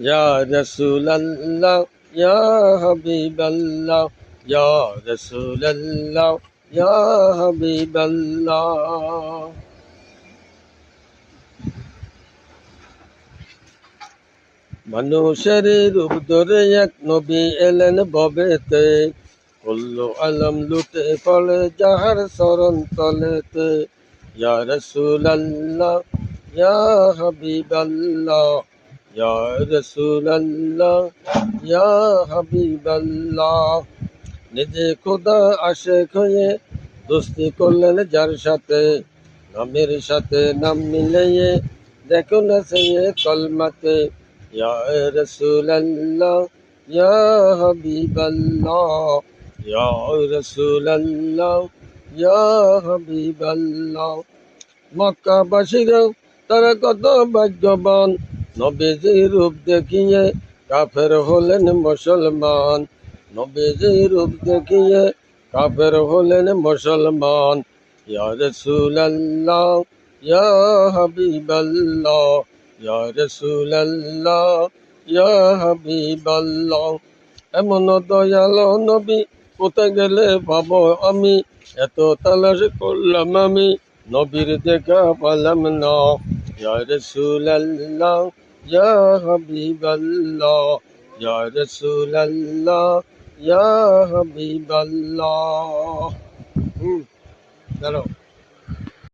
ইয়া রাসূলুল্লাহ ইয়া হাবিবাল্লাহ ইয়া রাসূলুল্লাহ ইয়া হাবিবাল্লাহ। মানুষের রূপ ধরে এক নবী এলেন ভবেতে, কুল্লু আলম লুটে পড়ে যাহার শরণ তলেতে। ইয়া রাসূলুল্লাহ ইয়া হাবিবাল্লাহ ইয়া রাসূলুল্লাহ ইয়া হাবিবাল্লাহ। নিজে খোদা আশেক হয়ে দোস্তি করলেন যার সাথে, নামের সাথে নাম মিলিয়ে দেখো না সে কলমাতে। ইয়া রাসূলুল্লাহ ইয়া হাবিবাল্লাহ ইয়া রাসূলুল্লাহ ইয়া হাবিবাল্লাহ। মক্কাবাসীরা তারা কত ভাগ্যবান, নবীজির রূপ দেখিয়ে কাফের হলেন মুসলমান। নবীজির রূপ দেখিয়ে কাফের হলেন মুসলমান। ইয়া রাসূলুল্লাহ ইয়া হাবিবাল্লাহ ইয়া রাসূলুল্লাহ ইয়া হাবিবাল্লাহ। এমন দয়ালো নবী কোথায় গেলে পাবো আমি, এত তালাশ করলাম আমি নবীর দেখা পেলাম না। ইয়া রাসূলুল্লাহ ইয়া হাবিবাল্লাহ ইয়া রাসূলুল্লাহ ইয়া হাবিবাল্লাহ। দাঁড়াও।